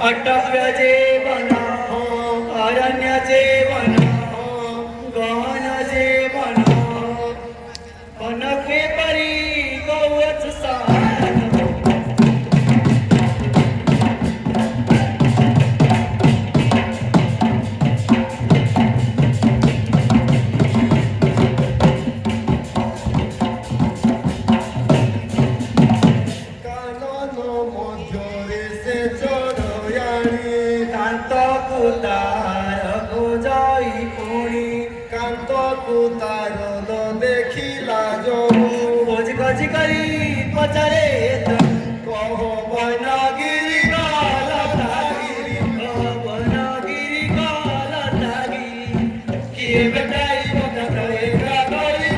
अटव्याचे बना अरण्याचे बना गहनाचे बना अनके परी गवच सार गज करी पचरे कह बनगिरी कालतागिरी बनगिरी कालतागिरी किए बेटाई बकरे गरी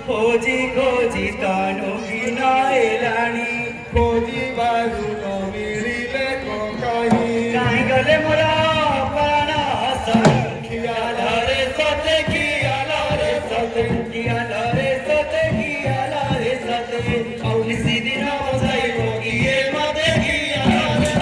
खोजी खोजी तानु गिनाएलाणी खोजी बारू न मिलिले काई गले मोरा प्राण खियाल रे सते खियाल रे सते खियाल रे सते खियाल रे सते औ सीधी ना बजाई होगी ये मते खियाल रे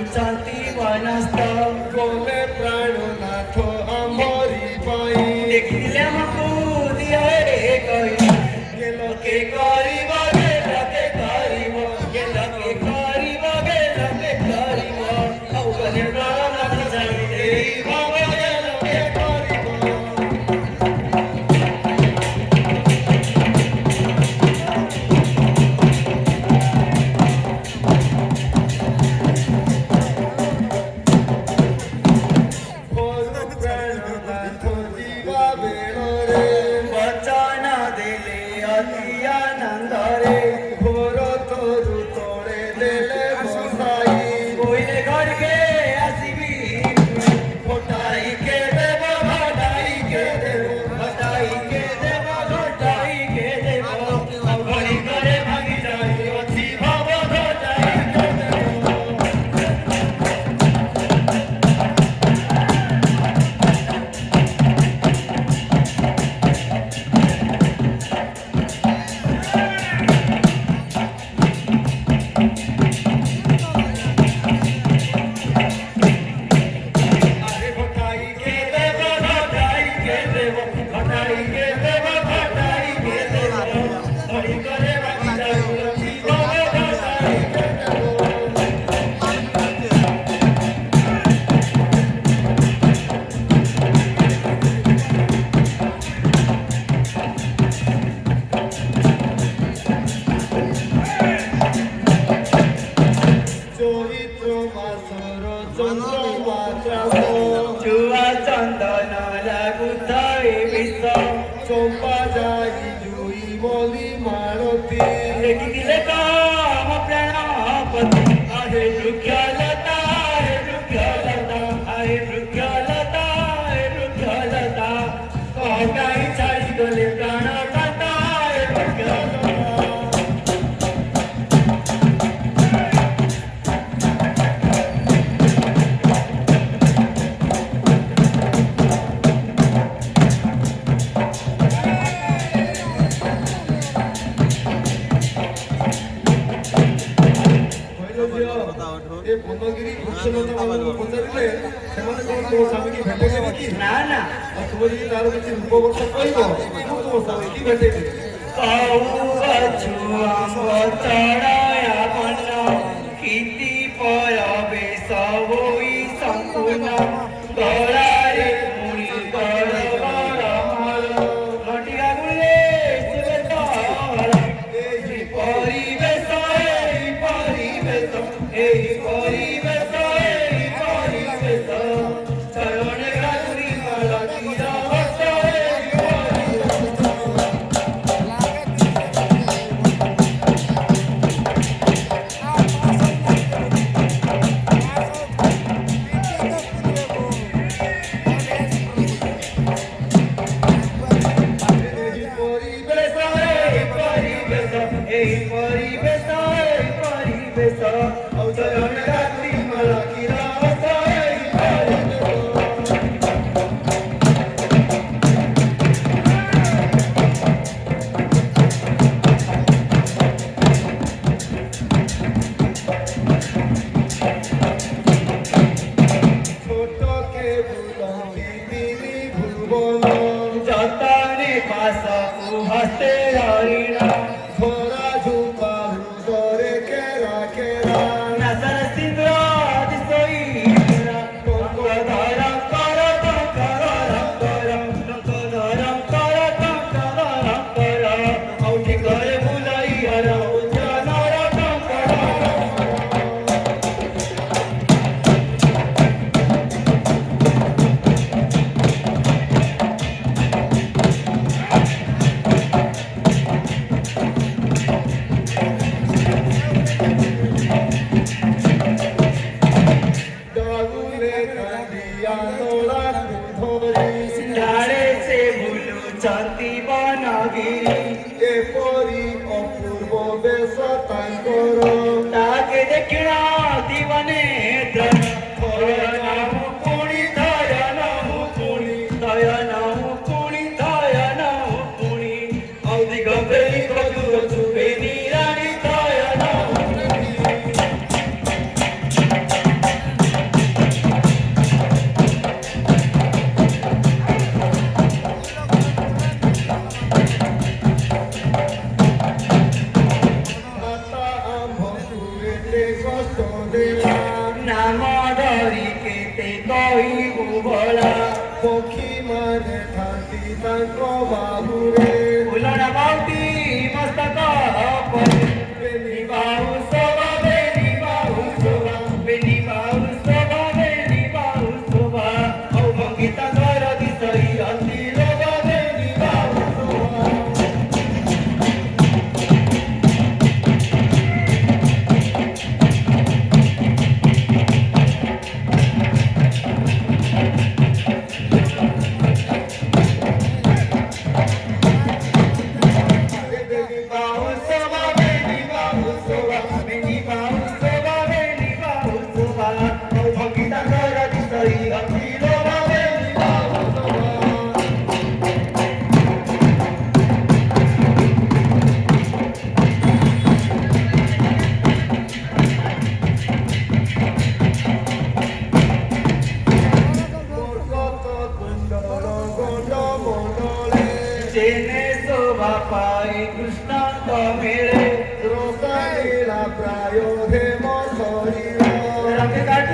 चांती वनस्ता गोले प्राणनाथ आंबरी पाई देखिले मकू दिया रे कई गेलो के करिब गेलो के करिब गेलो के करिब गेलो के करिब औ गले प्राणनाथ जाई रे बाबा गेलो के करिब चोपा जाई जुई बोली मारती देखिले काम प्राणपति आहे वृक्षलता आहे वृक्षलता आहे वृक्षलता आहे वृक्षलता काही छाडी गले प्राणपता आहे वृक्षलता ଏ ବନଗିରି ବୃକ୍ଷଲତା ମାନଙ୍କୁ ପଚାରିଲେ ସେମାନେ କଣ ତୋ ସ୍ୱାମୀକି ଭେଟ କରିକି ନା ନା ତୁମେ ଯଦି ତାର କିଛି ରୂପ ବର୍ଷ କହିବ ମୁଁ ତୁମ ସହିତ ଭେଟେଇବି। कीर्ति पर बेस होई संपूर्ण तोरारे मुनि कर घटिया गुले एही परिवेश चरण गागुरी माला कीरा हस्ते हरिणा थोड़ा झुका हृदय केरा केरा नजर सिंद्र दिसोई टंकधरम कर औठी करे बुलाई हर उज्जनर टंकर डाले से भूलू चांदी बनगिरी एपरी अपूर्व बेश तांकर ताके देखिणा दीवाने दयनामु पुणी औधी गंभीरी खजूर छुपे निरानी दयनामु नाम धरी केते कहिबु भला पक्षी माने ठाती तांक बाहुरे फुलना बाउटी मस्तक पर बेनी बाहु शोभा बेनी बाहु शोभा औ मंगिता घर दिसई अति लोभा बेनी बाहु शोभा जेने शोभा पाई कृष्णांत मेरे रोका लीला प्रायो हे मोहरी रंग काट